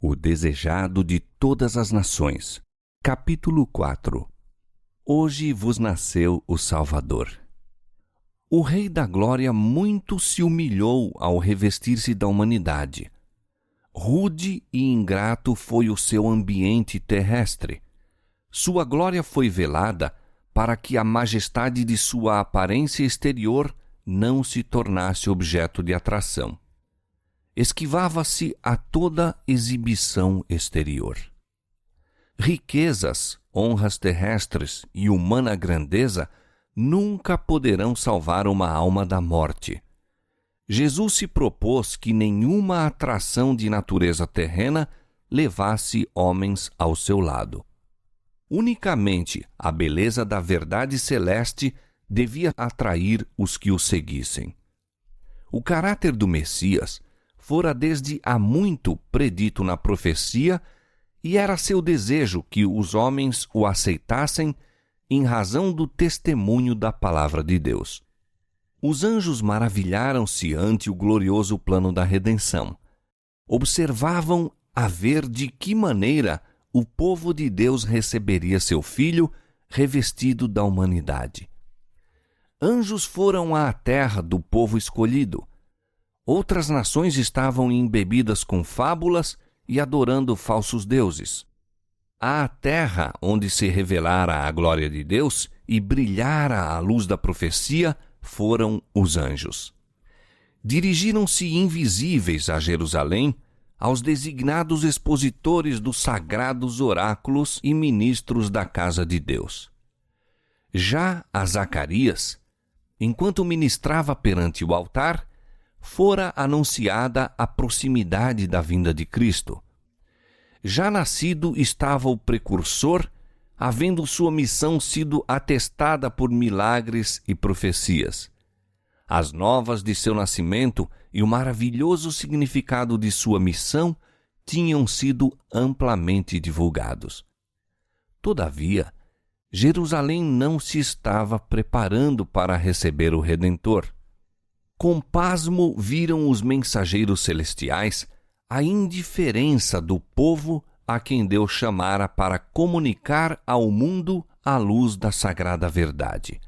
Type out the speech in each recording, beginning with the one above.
O desejado de todas as nações. Capítulo 4. Hoje vos nasceu o Salvador. O Rei da Glória muito se humilhou ao revestir-se da humanidade. Rude e ingrato foi o seu ambiente terrestre. Sua glória foi velada para que a majestade de sua aparência exterior não se tornasse objeto de atração. Esquivava-se a toda exibição exterior. Riquezas, honras terrestres e humana grandeza nunca poderão salvar uma alma da morte. Jesus se propôs que nenhuma atração de natureza terrena levasse homens ao seu lado. Unicamente a beleza da verdade celeste devia atrair os que o seguissem. O caráter do Messias fora desde há muito predito na profecia e era seu desejo que os homens o aceitassem em razão do testemunho da palavra de Deus. Os anjos maravilharam-se ante o glorioso plano da redenção. Observavam a ver de que maneira o povo de Deus receberia seu Filho revestido da humanidade. Anjos foram à terra do povo escolhido. Outras nações estavam embebidas com fábulas e adorando falsos deuses. À terra onde se revelara a glória de Deus e brilhara a luz da profecia foram os anjos. Dirigiram-se invisíveis a Jerusalém aos designados expositores dos sagrados oráculos e ministros da casa de Deus. Já a Zacarias, enquanto ministrava perante o altar, fora anunciada a proximidade da vinda de Cristo. Já nascido estava o precursor, havendo sua missão sido atestada por milagres e profecias. As novas de seu nascimento e o maravilhoso significado de sua missão tinham sido amplamente divulgados. Todavia, Jerusalém não se estava preparando para receber o Redentor. Com pasmo viram os mensageiros celestiais a indiferença do povo a quem Deus chamara para comunicar ao mundo a luz da sagrada verdade.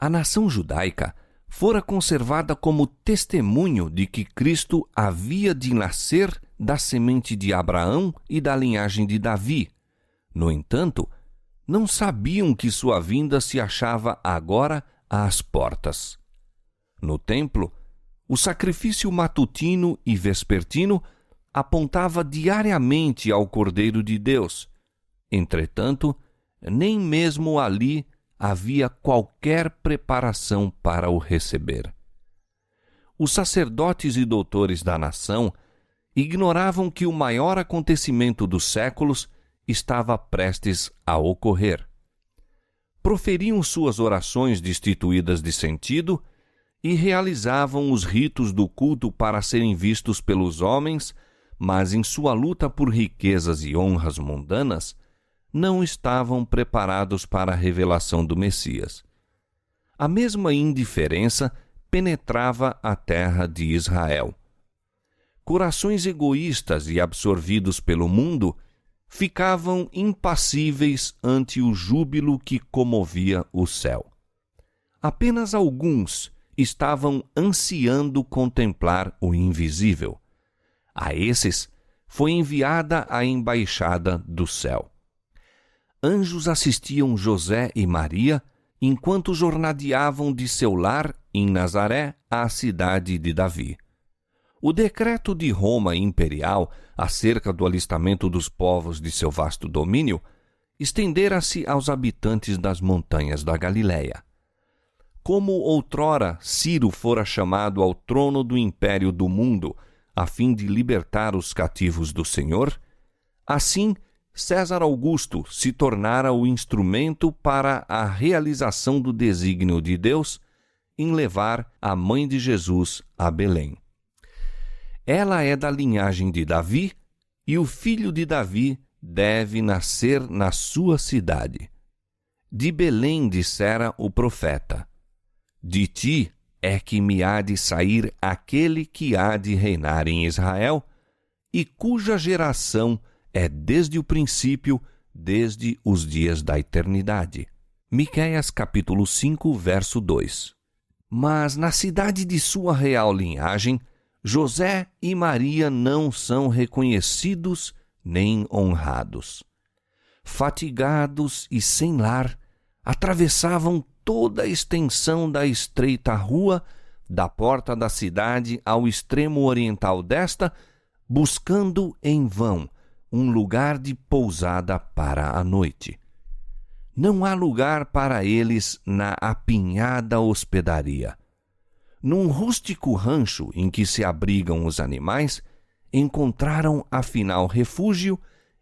A nação judaica fora conservada como testemunho de que Cristo havia de nascer da semente de Abraão e da linhagem de Davi. No entanto, não sabiam que sua vinda se achava agora às portas. No templo, o sacrifício matutino e vespertino apontava diariamente ao Cordeiro de Deus. Entretanto, nem mesmo ali havia qualquer preparação para o receber. Os sacerdotes e doutores da nação ignoravam que o maior acontecimento dos séculos estava prestes a ocorrer. Proferiam suas orações destituídas de sentido e realizavam os ritos do culto para serem vistos pelos homens, mas em sua luta por riquezas e honras mundanas, não estavam preparados para a revelação do Messias. A mesma indiferença penetrava a terra de Israel. Corações egoístas e absorvidos pelo mundo ficavam impassíveis ante o júbilo que comovia o céu. Apenas alguns estavam ansiando contemplar o invisível. A esses foi enviada a embaixada do céu. Anjos assistiam José e Maria enquanto jornadeavam de seu lar em Nazaré à cidade de Davi. O decreto de Roma imperial acerca do alistamento dos povos de seu vasto domínio estendera-se aos habitantes das montanhas da Galiléia. Como outrora Ciro fora chamado ao trono do império do mundo a fim de libertar os cativos do Senhor, assim César Augusto se tornara o instrumento para a realização do desígnio de Deus em levar a mãe de Jesus a Belém. Ela é da linhagem de Davi, e o filho de Davi deve nascer na sua cidade. De Belém dissera o profeta: de ti é que me há de sair aquele que há de reinar em Israel, e cuja geração é desde o princípio, desde os dias da eternidade. Miqueias capítulo 5, verso 2. Mas na cidade de sua real linhagem, José e Maria não são reconhecidos nem honrados. Fatigados e sem lar, atravessavam toda a extensão da estreita rua, da porta da cidade ao extremo oriental desta, buscando em vão um lugar de pousada para a noite. Não há lugar para eles na apinhada hospedaria. Num rústico rancho em que se abrigam os animais, encontraram afinal refúgio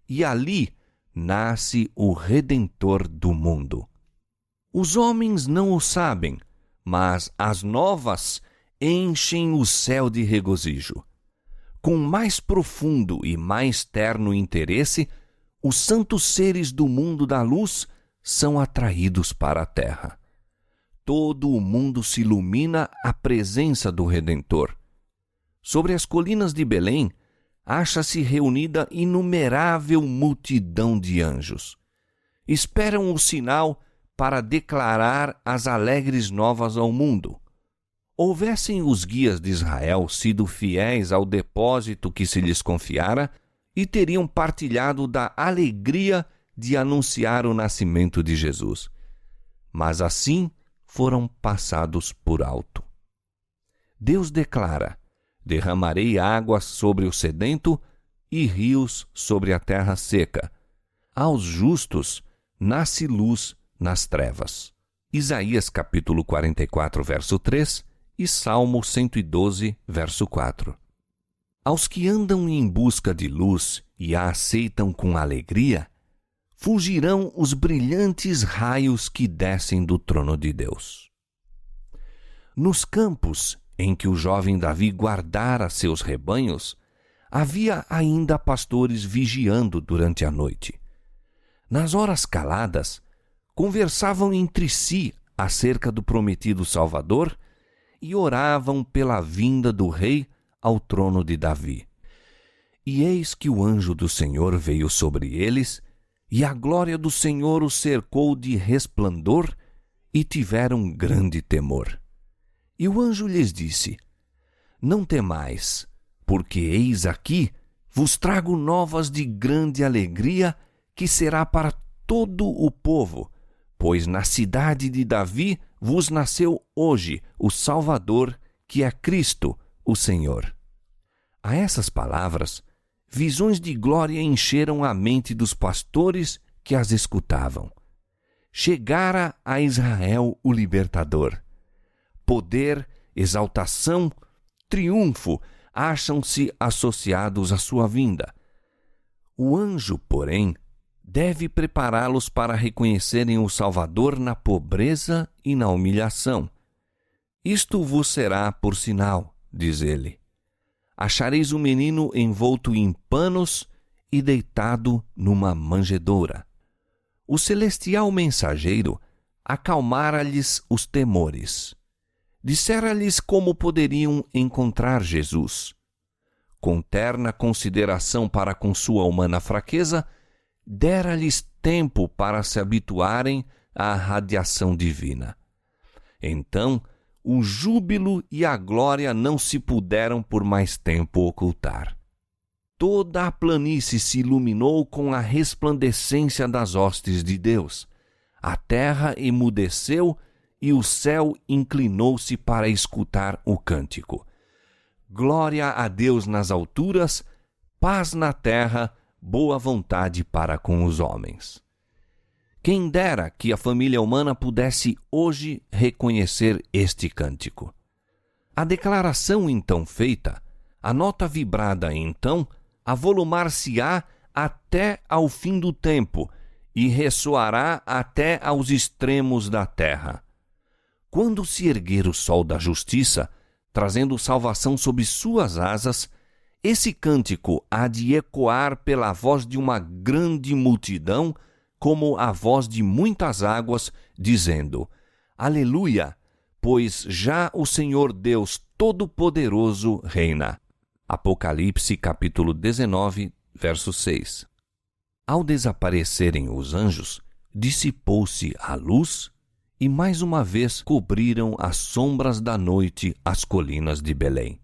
e ali nasce o Redentor do mundo. Os homens não o sabem, mas as novas enchem o céu de regozijo. Com mais profundo e mais terno interesse, os santos seres do mundo da luz são atraídos para a terra. Todo o mundo se ilumina à presença do Redentor. Sobre as colinas de Belém, acha-se reunida inumerável multidão de anjos. Esperam o sinal para declarar as alegres novas ao mundo. Houvessem os guias de Israel sido fiéis ao depósito que se lhes confiara e teriam partilhado da alegria de anunciar o nascimento de Jesus. Mas assim foram passados por alto. Deus declara: derramarei águas sobre o sedento e rios sobre a terra seca. Aos justos nasce luz nas trevas. Isaías capítulo 44, verso 3 e Salmo 112, verso 4. Aos que andam em busca de luz e a aceitam com alegria, fugirão os brilhantes raios que descem do trono de Deus. Nos campos em que o jovem Davi guardara seus rebanhos, havia ainda pastores vigiando durante a noite. Nas horas caladas, conversavam entre si acerca do prometido Salvador e oravam pela vinda do rei ao trono de Davi. E eis que o anjo do Senhor veio sobre eles, e a glória do Senhor os cercou de resplandor, e tiveram grande temor. E o anjo lhes disse: não temais, porque eis aqui vos trago novas de grande alegria, que será para todo o povo, pois na cidade de Davi vos nasceu hoje o Salvador, que é Cristo, o Senhor. A essas palavras, visões de glória encheram a mente dos pastores que as escutavam. Chegara a Israel o libertador. Poder, exaltação, triunfo acham-se associados à sua vinda. O anjo, porém, deve prepará-los para reconhecerem o Salvador na pobreza e na humilhação. Isto vos será por sinal, diz ele. Achareis o menino envolto em panos e deitado numa manjedoura. O celestial mensageiro acalmara-lhes os temores. Dissera-lhes como poderiam encontrar Jesus. Com terna consideração para com sua humana fraqueza, dera-lhes tempo para se habituarem à radiação divina. Então, o júbilo e a glória não se puderam por mais tempo ocultar. Toda a planície se iluminou com a resplandecência das hostes de Deus. A terra emudeceu e o céu inclinou-se para escutar o cântico. Glória a Deus nas alturas, paz na terra, boa vontade para com os homens. Quem dera que a família humana pudesse hoje reconhecer este cântico. A declaração então feita, a nota vibrada então, avolumar-se-á até ao fim do tempo e ressoará até aos extremos da terra. Quando se erguer o sol da justiça, trazendo salvação sob suas asas, esse cântico há de ecoar pela voz de uma grande multidão, como a voz de muitas águas, dizendo: Aleluia, pois já o Senhor Deus Todo-Poderoso reina. Apocalipse capítulo 19, verso 6. Ao desaparecerem os anjos, dissipou-se a luz e mais uma vez cobriram as sombras da noite as colinas de Belém.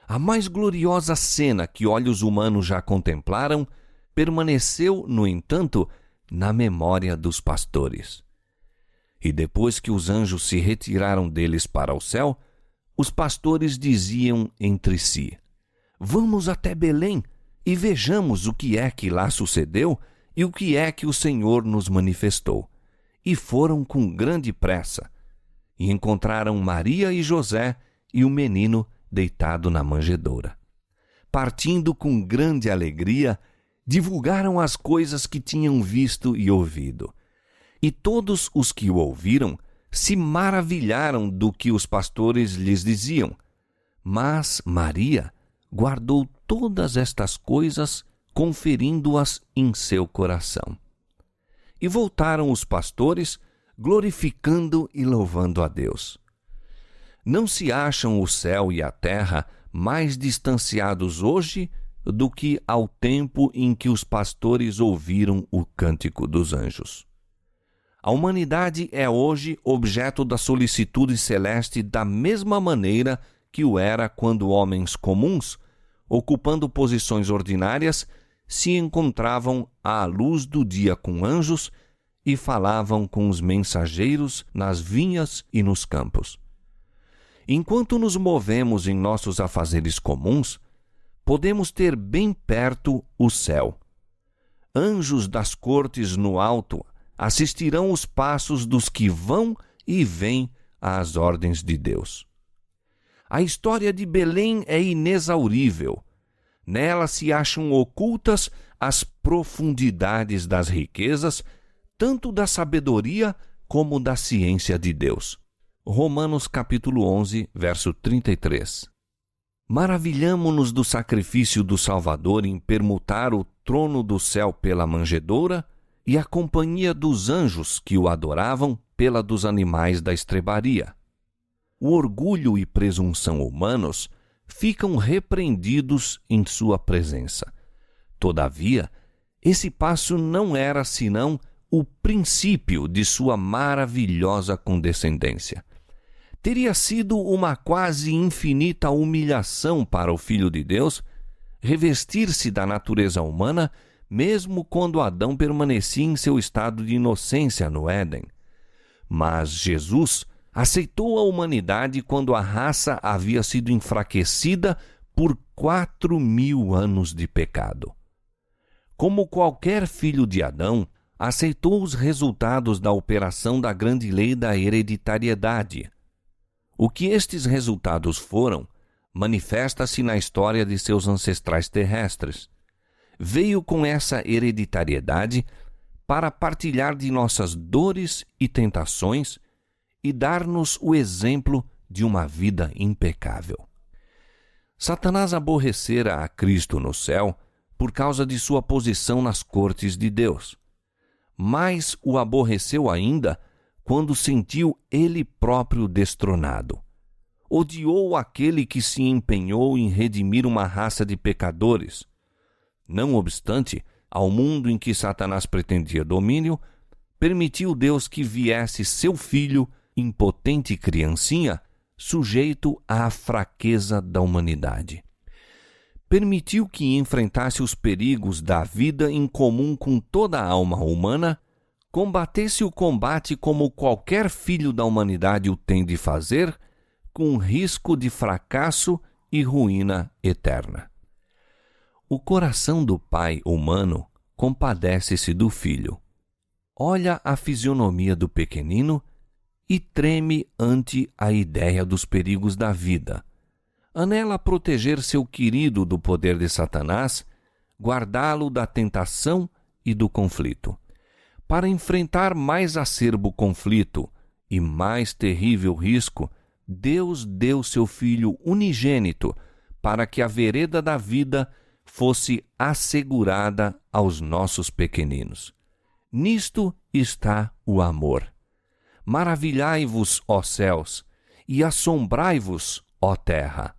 A mais gloriosa cena que olhos humanos já contemplaram permaneceu, no entanto, na memória dos pastores. E depois que os anjos se retiraram deles para o céu, os pastores diziam entre si: Vamos até Belém e vejamos o que é que lá sucedeu e o que é que o Senhor nos manifestou. E foram com grande pressa, e encontraram Maria e José e o menino deitado na manjedoura. Partindo com grande alegria, divulgaram as coisas que tinham visto e ouvido. E todos os que o ouviram se maravilharam do que os pastores lhes diziam. Mas Maria guardou todas estas coisas, conferindo-as em seu coração. E voltaram os pastores, glorificando e louvando a Deus. Não se acham o céu e a terra mais distanciados hoje do que ao tempo em que os pastores ouviram o cântico dos anjos. A humanidade é hoje objeto da solicitude celeste da mesma maneira que o era quando homens comuns, ocupando posições ordinárias, se encontravam à luz do dia com anjos e falavam com os mensageiros nas vinhas e nos campos. Enquanto nos movemos em nossos afazeres comuns, podemos ter bem perto o céu. Anjos das cortes no alto assistirão os passos dos que vão e vêm às ordens de Deus. A história de Belém é inexaurível. Nela se acham ocultas as profundidades das riquezas, tanto da sabedoria como da ciência de Deus. Romanos capítulo 11, verso 33. Maravilhamo-nos do sacrifício do Salvador em permutar o trono do céu pela manjedoura e a companhia dos anjos que o adoravam pela dos animais da estrebaria. O orgulho e presunção humanos ficam repreendidos em sua presença. Todavia, esse passo não era senão o princípio de sua maravilhosa condescendência. Teria sido uma quase infinita humilhação para o Filho de Deus revestir-se da natureza humana, mesmo quando Adão permanecia em seu estado de inocência no Éden. Mas Jesus aceitou a humanidade quando a raça havia sido enfraquecida por 4.000 anos de pecado. Como qualquer filho de Adão, aceitou os resultados da operação da grande lei da hereditariedade. O que estes resultados foram, manifesta-se na história de seus ancestrais terrestres. Veio com essa hereditariedade para partilhar de nossas dores e tentações e dar-nos o exemplo de uma vida impecável. Satanás aborrecera a Cristo no céu por causa de sua posição nas cortes de Deus. Mas o aborreceu ainda quando sentiu ele próprio destronado. Odiou aquele que se empenhou em redimir uma raça de pecadores. Não obstante, ao mundo em que Satanás pretendia domínio, permitiu Deus que viesse seu filho, impotente criancinha, sujeito à fraqueza da humanidade. Permitiu que enfrentasse os perigos da vida em comum com toda a alma humana, combatesse o combate como qualquer filho da humanidade o tem de fazer, com risco de fracasso e ruína eterna. O coração do pai humano compadece-se do filho. Olha a fisionomia do pequenino e treme ante a ideia dos perigos da vida. Anela proteger seu querido do poder de Satanás, guardá-lo da tentação e do conflito. Para enfrentar mais acerbo conflito e mais terrível risco, Deus deu seu Filho unigênito para que a vereda da vida fosse assegurada aos nossos pequeninos. Nisto está o amor. Maravilhai-vos, ó céus, e assombrai-vos, ó terra,